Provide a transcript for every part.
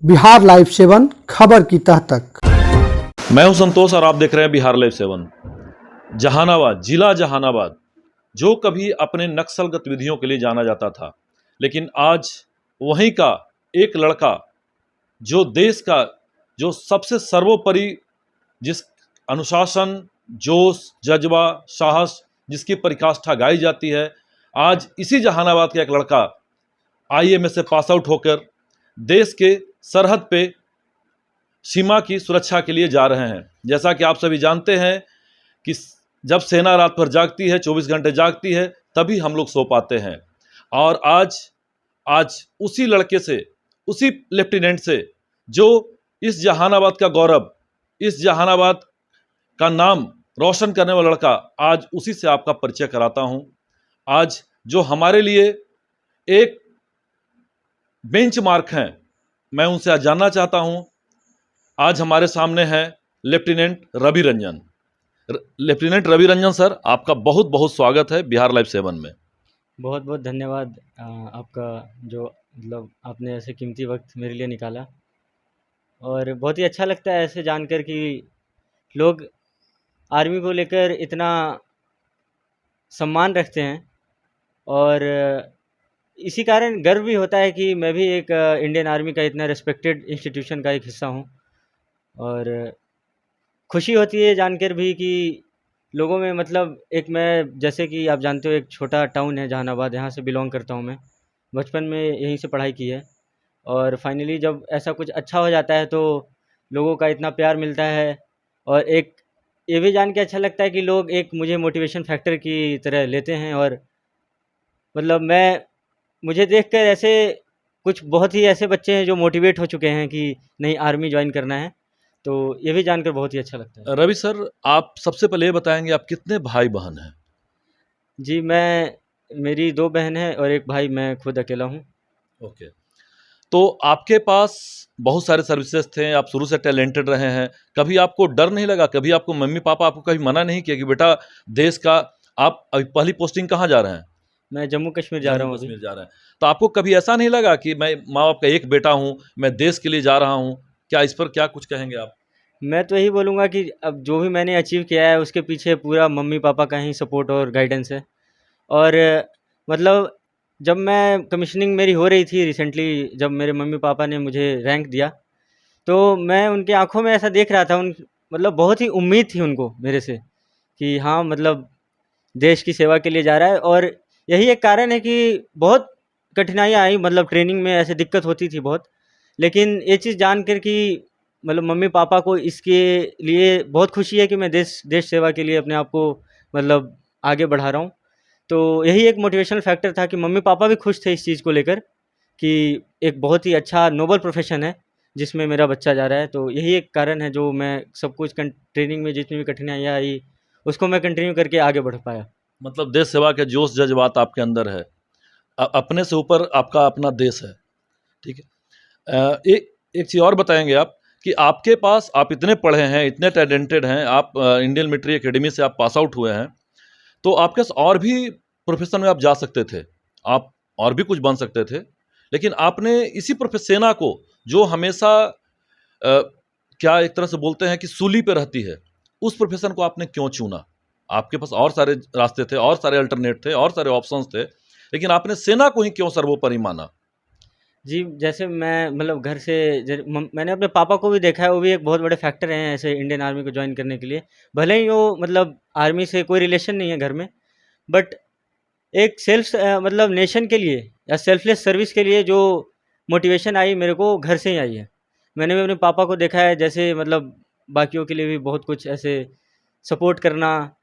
Bihar live 7 खबर की तह तक। मैं हूं संतोष और आप देख रहे हैं बिहार लाइव 7। जहानाबाद, जिला जहानाबाद, जो कभी अपने नक्सल गतिविधियों के लिए जाना जाता था, लेकिन आज वहीं का एक लड़का जो देश का जो सबसे सर्वोपरि, जिस अनुशासन, जोश, जज्बा, साहस जिसकी परिकाष्ठा गाई जाती है, आज इसी जहानाबाद का एक लड़का आईएमए से पास आउट होकर देश के सरहद पे सीमा की सुरक्षा के लिए जा रहे हैं। जैसा कि आप सभी जानते हैं कि जब सेना रात भर जागती है, 24 घंटे जागती है, तभी हम लोग सो पाते हैं। और आज उसी लड़के से, उसी लेफ्टिनेंट से, जो इस जहानाबाद का गौरव, इस जहानाबाद का नाम रोशन करने वाला लड़का, आज उसी से आपका परिचय कराता हूं। आज जो हमारे लिए एक बेंचमार्क हैं, मैं उनसे आज जानना चाहता हूं। आज हमारे सामने हैं lieutenant Ravi Ranjan. Lieutenant Ravi Ranjan sir, आपका बहुत बहुत स्वागत है बिहार लाइव 7 में। बहुत बहुत धन्यवाद आपका, जो मतलब आपने ऐसे कीमती वक्त मेरे लिए निकाला। और बहुत ही अच्छा लगता है ऐसे जानकर कि लोग आर्मी को लेकर इतना सम्मान रखते हैं। और इसी कारण गर्व भी होता है कि मैं भी एक इंडियन आर्मी का इतना रिस्पेक्टेड इंस्टीट्यूशन का एक हिस्सा हूँ। और खुशी होती है जानकर भी कि लोगों में मतलब एक, मैं जैसे कि आप जानते हो, एक छोटा टाउन है जहानाबाद, यहाँ से बिलोंग करता हूँ मैं। बचपन में यहीं से पढ़ाई की है और फाइनली जब ऐसा कुछ अच्छा हो जाता है तो लोगों का इतना प्यार मिलता है। और एक ये भी जान के अच्छा लगता है कि लोग एक मुझे मोटिवेशन फैक्टर की तरह लेते हैं। और मतलब मुझे देखकर ऐसे कुछ बहुत ही ऐसे बच्चे हैं जो मोटिवेट हो चुके हैं कि नहीं, आर्मी ज्वाइन करना है। तो ये भी जानकर बहुत ही अच्छा लगता है। रवि सर, आप सबसे पहले ये बताएंगे आप कितने भाई बहन हैं? जी, मेरी 2 बहन हैं और 1 भाई, मैं खुद अकेला हूँ। ओके। तो आपके पास बहुत सारे सर्विसेज थे, आप शुरू से टैलेंटेड रहे हैं, कभी आपको डर नहीं लगा? कभी आपको मम्मी पापा आपको कभी मना नहीं किया कि बेटा देश का, आप अभी पहली पोस्टिंग कहाँ जा रहे हैं? मैं जम्मू कश्मीर जा रहा हूँ जम्मू अभी। कश्मीर जा रहे हैं। तो आपको कभी ऐसा नहीं लगा कि मैं माँ बाप का एक बेटा हूँ, मैं देश के लिए जा रहा हूँ? क्या इस पर क्या कुछ कहेंगे आप? मैं तो यही बोलूँगा कि अब जो भी मैंने अचीव किया है उसके पीछे पूरा मम्मी-पापा का ही सपोर्ट और गाइडेंस है। और मतलब जब मैं कमिशनिंग मेरी हो रही थी रिसेंटली, जब मेरे मम्मी-पापा ने मुझे रैंक दिया, तो मैं उनकी आँखों में ऐसा देख रहा था, उन मतलब बहुत ही उम्मीद थी उनको मेरे से कि हाँ, मतलब देश की सेवा के लिए जा रहा है। और यही एक कारण है कि बहुत कठिनाइयाँ आई, मतलब ट्रेनिंग में ऐसे दिक्कत होती थी बहुत। लेकिन ये चीज़ जानकर कि मतलब मम्मी-पापा को इसके लिए बहुत खुशी है कि मैं देश देश सेवा के लिए अपने आप को मतलब आगे बढ़ा रहा हूँ। तो यही एक मोटिवेशनल फैक्टर था कि मम्मी-पापा भी खुश थे इस चीज़ को लेकर कि एक बहुत ही अच्छा नोबल प्रोफ़ेशन है, जिसमें मेरा बच्चा जा रहा है। तो यही एक कारण है जो मैं सब कुछ ट्रेनिंग में जितनी भी कठिनाइयाँ आई, उसको मैं कंटिन्यू करके आगे बढ़ पाया। मतलब देश सेवा के जोश जज्बात आपके अंदर है। अपने से ऊपर आपका अपना देश है। ठीक है। एक एक चीज़ और बताएंगे आप कि आपके पास, आप इतने पढ़े हैं, इतने टैलेंटेड हैं, आप इंडियन मिलिट्री एकेडमी से आप पास आउट हुए हैं, तो आपके पास और भी प्रोफेशन में आप जा सकते थे, आप और भी कुछ बन सकते थे, लेकिन आपने इसी सेना को, जो हमेशा क्या एक तरह से बोलते हैं कि सूली पे रहती है, उस प्रोफेशन को आपने क्यों चुना? आपके पास और सारे रास्ते थे, और सारे अल्टरनेट थे, और सारे ऑप्शंस थे, लेकिन आपने सेना को ही क्यों सर्वोपरि माना? जी, जैसे मैं मतलब घर से मैंने अपने पापा को भी देखा है, वो भी एक बहुत बड़े फैक्टर हैं ऐसे इंडियन आर्मी को जॉइन करने के लिए। भले ही वो मतलब आर्मी से कोई रिलेशन नहीं है घर में, बट एक मतलब नेशन के लिए या सेल्फलेस सर्विस के लिए जो मोटिवेशन आई मेरे को घर से ही आई है। मैंने भी अपने पापा को देखा है, जैसे मतलब बाकियों के लिए भी बहुत कुछ ऐसे सपोर्ट करना,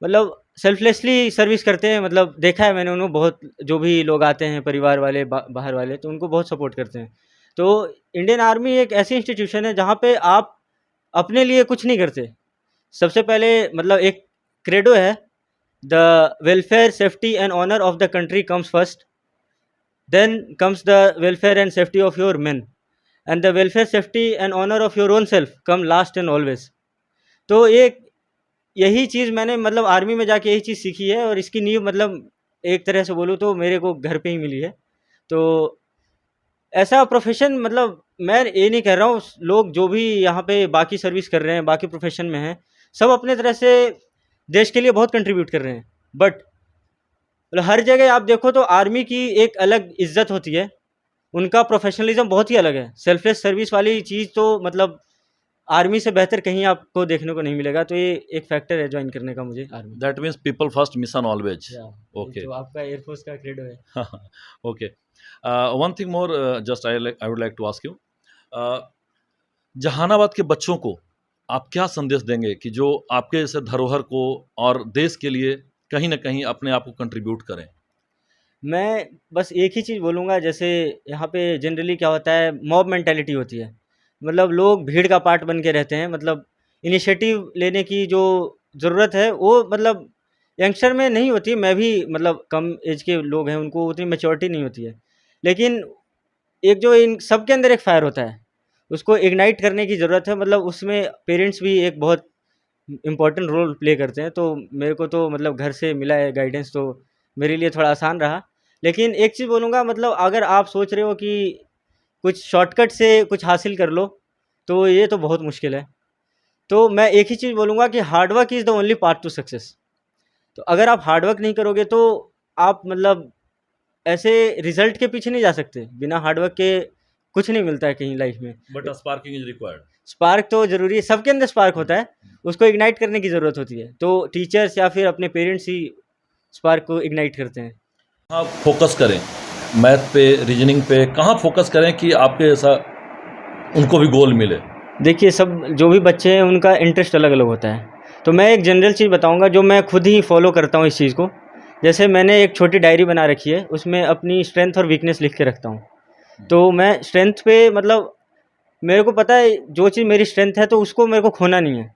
मतलब सेल्फलेसली सर्विस करते हैं। मतलब देखा है मैंने उन्हें बहुत, जो भी लोग आते हैं परिवार वाले, बाहर वाले, तो उनको बहुत सपोर्ट करते हैं। तो इंडियन आर्मी एक ऐसी इंस्टीट्यूशन है जहाँ पे आप अपने लिए कुछ नहीं करते। सबसे पहले मतलब एक क्रेडो है, the welfare safety and honour of the country comes first, then comes the welfare and safety of your men, and the welfare safety and honour of your own self come last and always. तो ये यही चीज़ मैंने मतलब army में जाके यही चीज़ सीखी है। और इसकी नींव मतलब एक तरह से बोलूँ तो मेरे को घर पे ही मिली है। तो ऐसा प्रोफ़ेशन मतलब मैं ये नहीं कह रहा हूँ लोग जो भी यहाँ पे बाकी सर्विस कर रहे हैं, बाकी प्रोफ़ेशन में हैं, सब अपने तरह से देश के लिए बहुत कंट्रीब्यूट कर रहे हैं। बट मतलब हर जगह आप देखो तो आर्मी की एक अलग इज़्ज़त होती है, उनका प्रोफ़ेशनलिज़्म बहुत ही अलग है। सेल्फ़लेस सर्विस वाली चीज़ तो मतलब आर्मी से बेहतर कहीं आपको देखने को नहीं मिलेगा, तो ये एक फैक्टर है जॉइन करने का मुझे army. That means people first, mission always. या ओके। तो आपका एयरफ़ोर्स का क्रेडो है। Okay. One thing more, just I would like to ask you, Jahanabad के बच्चों को आप क्या संदेश देंगे कि जो आपके जैसे धरोहर को और देश के लिए कहीं ना कहीं अपने आप को कंट्रीब्यूट करें? मैं बस एक ही चीज़ बोलूँगा, जैसे यहाँ पे जनरली क्या होता है, मॉब मेंटालिटी होती है। मतलब लोग भीड़ का पार्ट बन के रहते हैं, मतलब इनिशिएटिव लेने की जो ज़रूरत है वो मतलब यंगस्टर में नहीं होती। मैं भी मतलब कम एज के लोग हैं, उनको उतनी मैच्योरिटी नहीं होती है। लेकिन एक जो इन सबके अंदर एक फायर होता है, उसको इग्नाइट करने की ज़रूरत है। मतलब उसमें पेरेंट्स भी एक बहुत इम्पोर्टेंट रोल प्ले करते हैं। तो मेरे को तो मतलब घर से मिला है गाइडेंस, तो मेरे लिए थोड़ा आसान रहा। लेकिन एक चीज़ बोलूँगा, मतलब अगर आप सोच रहे हो कि कुछ शॉर्टकट से कुछ हासिल कर लो, तो ये तो बहुत मुश्किल है। तो मैं एक ही चीज़ बोलूँगा कि hard work is the only path to success. तो अगर आप हार्ड वर्क नहीं करोगे तो आप मतलब ऐसे रिज़ल्ट के पीछे नहीं जा सकते। बिना हार्ड वर्क के कुछ नहीं मिलता है कहीं लाइफ़ में। But sparking is required. Spark तो ज़रूरी है, सबके अंदर स्पार्क होता है, उसको इग्नाइट करने की ज़रूरत होती है। तो टीचर्स या फिर अपने पेरेंट्स ही स्पार्क को इग्नाइट करते हैं। कहाँ फोकस करें, मैथ पे, रीजनिंग पे, कहाँ फोकस करें कि आपके जैसा उनको भी गोल मिले? देखिए, सब जो भी बच्चे हैं उनका इंटरेस्ट अलग-अलग होता है। तो मैं एक जनरल चीज़ बताऊँगा जो मैं खुद ही फॉलो करता हूँ इस चीज़ को। जैसे मैंने एक छोटी डायरी बना रखी है, उसमें अपनी स्ट्रेंथ और वीकनेस लिख के रखता हूँ। तो मैं स्ट्रेंथ पे मतलब मेरे को पता है जो चीज़ मेरी स्ट्रेंथ है तो उसको मेरे को खोना नहीं है,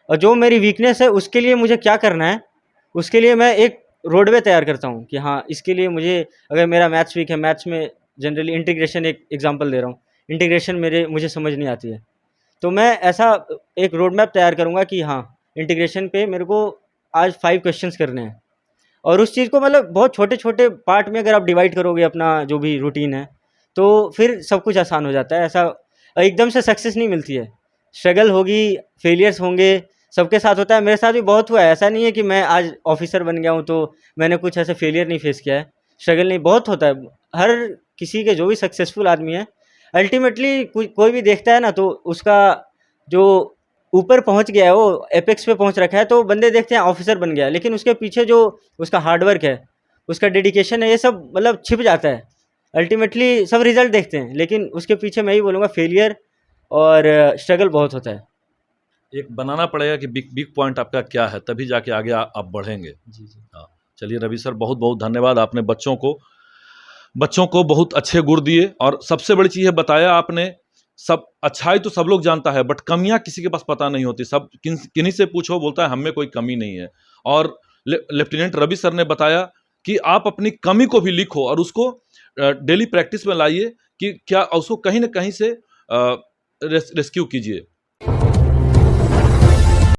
और जो मेरी वीकनेस है उसके लिए मुझे क्या करना है, उसके लिए मैं एक रोडवे तैयार करता हूँ कि हाँ, इसके लिए मुझे, अगर मेरा मैथ्स वीक है, मैथ्स में जनरली इंटीग्रेशन, एक एग्जांपल दे रहा हूँ, इंटीग्रेशन मुझे समझ नहीं आती है, तो मैं ऐसा एक रोड मैप तैयार करूँगा कि हाँ, इंटीग्रेशन पे मेरे को आज 5 क्वेश्चंस करने हैं। और उस चीज़ को मतलब बहुत छोटे-छोटे पार्ट में अगर आप डिवाइड करोगे अपना जो भी रूटीन है, तो फिर सब कुछ आसान हो जाता है। ऐसा एकदम से सक्सेस नहीं मिलती है, स्ट्रगल होगी, फेलियर्स होंगे, सबके साथ होता है। मेरे साथ भी बहुत हुआ है, ऐसा नहीं है कि मैं आज ऑफ़िसर बन गया हूँ तो मैंने कुछ ऐसे फेलियर नहीं फेस किया है, स्ट्रगल नहीं, बहुत होता है। हर किसी के जो भी सक्सेसफुल आदमी है, अल्टीमेटली कोई भी देखता है ना, तो उसका जो ऊपर पहुँच गया है, वो एपेक्स पे पहुँच रखा है, तो बंदे देखते हैं ऑफ़िसर बन गया, लेकिन उसके पीछे जो उसका हार्ड वर्क है, उसका डेडिकेशन है, ये सब मतलब छिप जाता है। अल्टीमेटली सब रिज़ल्ट देखते हैं, लेकिन उसके पीछे मैं ही बोलूँगा फेलियर और स्ट्रगल बहुत होता है। एक बनाना पड़ेगा कि बिग बिग पॉइंट आपका क्या है, तभी जाके आगे आप बढ़ेंगे। जी, जी। हाँ, चलिए रवि सर, बहुत बहुत धन्यवाद। आपने बच्चों को बहुत अच्छे गुण दिए, और सबसे बड़ी चीज़ है बताया आपने। सब अच्छाई तो सब लोग जानता है, बट कमियां किसी के पास पता नहीं होती। सब किन्हीं से पूछो, बोलता है हम में कोई कमी नहीं है। और लेफ्टिनेंट रवि सर ने बताया कि आप अपनी कमी को भी लिखो और उसको डेली प्रैक्टिस में लाइए कि क्या उसको कहीं ना कहीं से रेस्क्यू कीजिए।